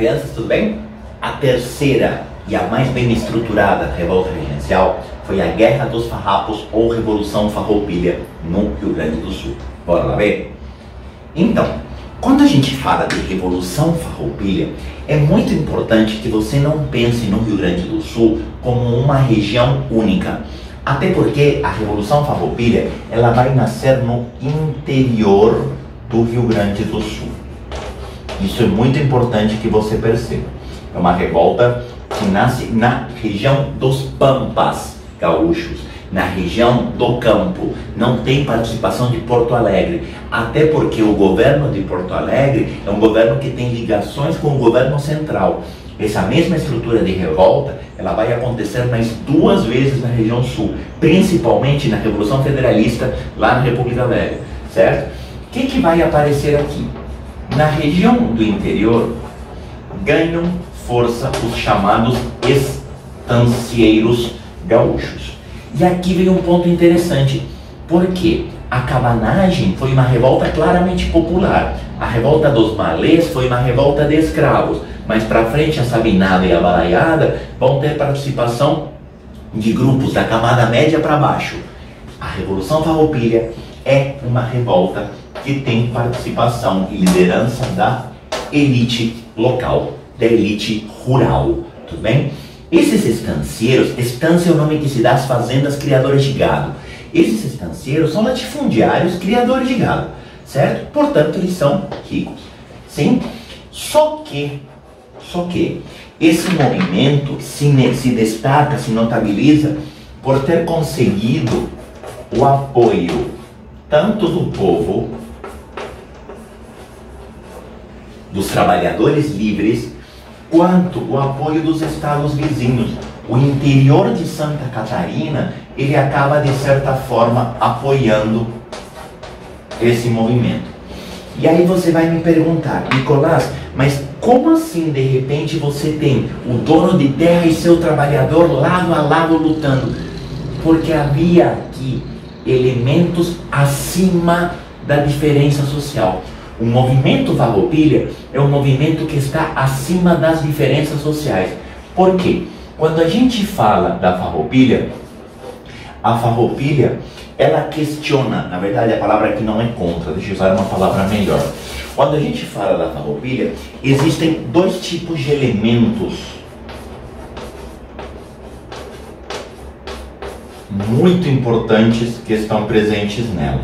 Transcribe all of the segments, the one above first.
Crianças, tudo bem? A terceira e a mais bem estruturada revolta regencial foi a Guerra dos Farrapos ou Revolução Farroupilha no Rio Grande do Sul. Bora lá ver? Então, quando a gente fala de Revolução Farroupilha, é muito importante que você não pense no Rio Grande do Sul como uma região única. Até porque a Revolução Farroupilha, ela vai nascer no interior do Rio Grande do Sul. Isso é muito importante que você perceba. É uma revolta que nasce na região dos Pampas gaúchos, na região do campo. Não tem participação de Porto Alegre, até porque o governo de Porto Alegre é um governo que tem ligações com o governo central. Essa mesma estrutura de revolta, ela vai acontecer mais 2 vezes na região sul, principalmente na Revolução Federalista, lá na República Velha, certo? O que vai aparecer aqui? Na região do interior, ganham força os chamados estancieiros gaúchos. E aqui vem um ponto interessante, porque a cabanagem foi uma revolta claramente popular. A revolta dos malês foi uma revolta de escravos. Mais para frente, a sabinada e a balaiada vão ter participação de grupos da camada média para baixo. A Revolução Farroupilha é uma revolta que tem participação e liderança da elite local, da elite rural, tudo bem? Esses estancieiros, estância é o nome que se dá às fazendas criadoras de gado. Esses estancieiros são latifundiários criadores de gado, certo? Portanto, eles são ricos, sim? Só que esse movimento se destaca, se notabiliza por ter conseguido o apoio tanto do povo, dos trabalhadores livres, quanto o apoio dos estados vizinhos. O interior de Santa Catarina, ele acaba de certa forma apoiando esse movimento. E aí você vai me perguntar, Nicolás, mas como assim de repente você tem o dono de terra e seu trabalhador lado a lado lutando? Porque havia aqui elementos acima da diferença social. O movimento Farroupilha é um movimento que está acima das diferenças sociais. Por quê? Quando a gente fala da Farroupilha, a Farroupilha, ela questiona, na verdade a palavra aqui não é contra, deixa eu usar uma palavra melhor. Quando a gente fala da Farroupilha, existem 2 tipos de elementos muito importantes que estão presentes nela,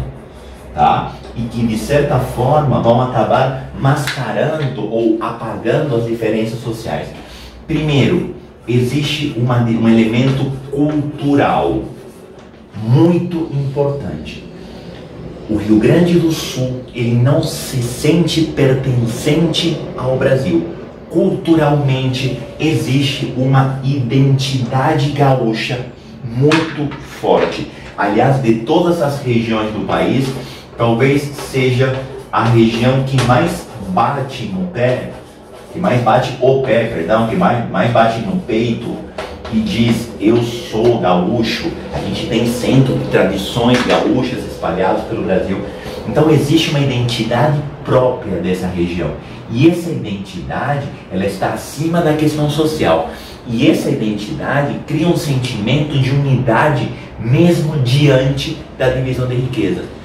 tá? E que de certa forma vão acabar mascarando ou apagando as diferenças sociais. Primeiro, existe um elemento cultural muito importante. O Rio Grande do Sul, ele não se sente pertencente ao Brasil. Culturalmente existe uma identidade gaúcha muito forte. Aliás, de todas as regiões do país, talvez seja a região que mais bate no pé, que mais bate no peito e diz, eu sou gaúcho. A gente tem centro de tradições gaúchas espalhados pelo Brasil. Então existe uma identidade própria dessa região. E essa identidade, ela está acima da questão social. E essa identidade cria um sentimento de unidade mesmo diante da divisão de riqueza.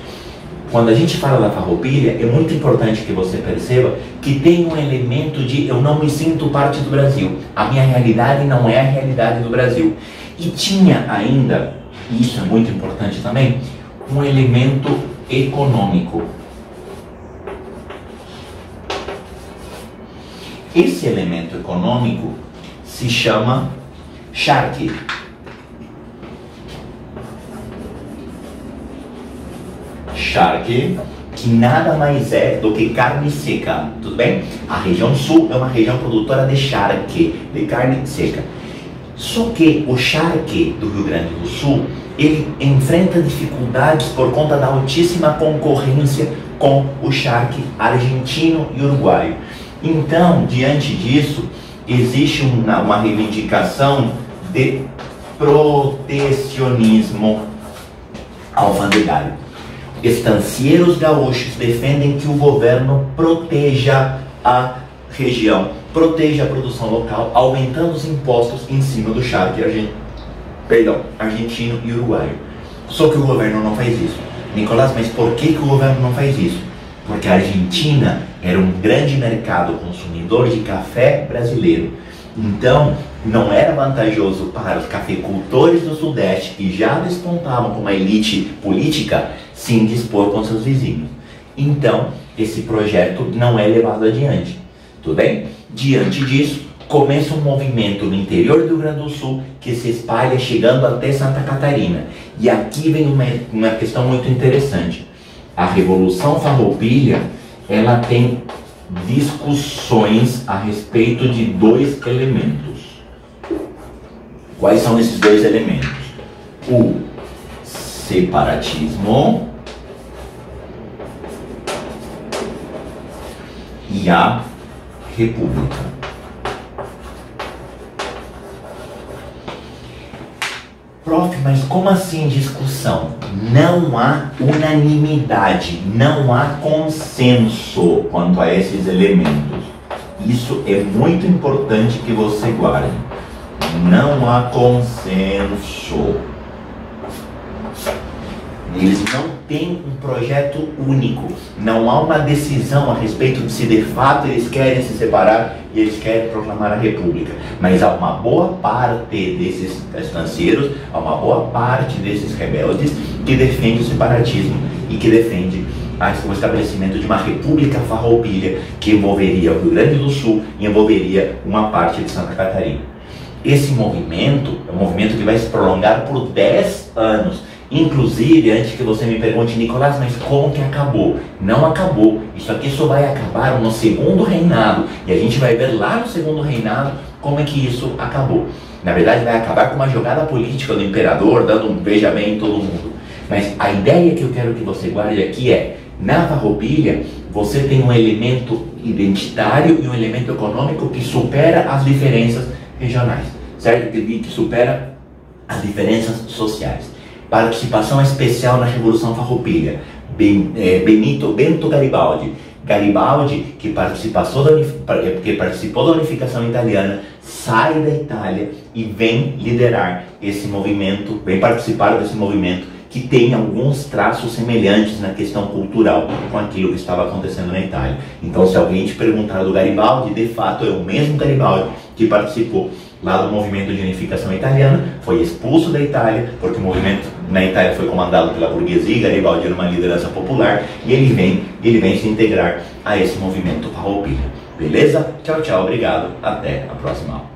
Quando a gente fala da Farroupilha, é muito importante que você perceba que tem um elemento de eu não me sinto parte do Brasil. A minha realidade não é a realidade do Brasil. E tinha ainda, e isso é muito importante também, um elemento econômico. Esse elemento econômico se chama charque. Charque, que nada mais é do que carne seca, tudo bem? A região sul é uma região produtora de charque, de carne seca. Só que o charque do Rio Grande do Sul, ele enfrenta dificuldades por conta da altíssima concorrência com o charque argentino e uruguaio. Então, diante disso, existe uma reivindicação de protecionismo alfandegário. Estancieiros gaúchos defendem que o governo proteja a região proteja a produção local, aumentando os impostos em cima do charque argentino e uruguaio. Só que o governo não faz isso. Nicolás, mas por que o governo não faz isso? Porque a Argentina era um grande mercado consumidor de café brasileiro. Então, não era vantajoso para os cafeicultores do Sudeste, que já despontavam como uma elite política, se indispor com seus vizinhos. Então, esse projeto não é levado adiante. Tudo bem? Diante disso, começa um movimento no interior do Rio Grande do Sul que se espalha chegando até Santa Catarina. E aqui vem uma questão muito interessante. A Revolução Farroupilha, ela tem discussões a respeito de dois elementos. Quais são esses dois elementos? O separatismo e a república. Prof, mas como assim discussão? Não há unanimidade, não há consenso quanto a esses elementos. Isso é muito importante que você guarde. Não há consenso. Eles não têm um projeto único. Não há uma decisão a respeito de se de fato eles querem se separar e eles querem proclamar a república. Mas há uma boa parte desses estanceiros, há uma boa parte desses rebeldes que defende o separatismo e que defende o estabelecimento de uma república farroupilha que envolveria o Rio Grande do Sul e envolveria uma parte de Santa Catarina. Esse movimento é um movimento que vai se prolongar por 10 anos. Inclusive, antes que você me pergunte, Nicolás, mas como que acabou? Não acabou. Isso aqui só vai acabar no segundo reinado. E a gente vai ver lá no segundo reinado como é que isso acabou. Na verdade, vai acabar com uma jogada política do imperador, dando um veja bem em todo mundo. Mas a ideia que eu quero que você guarde aqui é, na Farroupilha, você tem um elemento identitário e um elemento econômico que supera as diferenças regionais, certo? Que supera as diferenças sociais. Participação especial na Revolução Farroupilha, Bento Garibaldi. Garibaldi, que participou da unificação italiana, sai da Itália e vem liderar esse movimento, vem participar desse movimento que tem alguns traços semelhantes na questão cultural com aquilo que estava acontecendo na Itália. Então, se alguém te perguntar do Garibaldi, de fato é o mesmo Garibaldi que participou lá do movimento de unificação italiana, foi expulso da Itália, porque o movimento na Itália foi comandado pela burguesia, Garibaldi era uma liderança popular, e ele vem se integrar a esse movimento farroupilha. Beleza? Tchau, tchau, obrigado, até a próxima aula.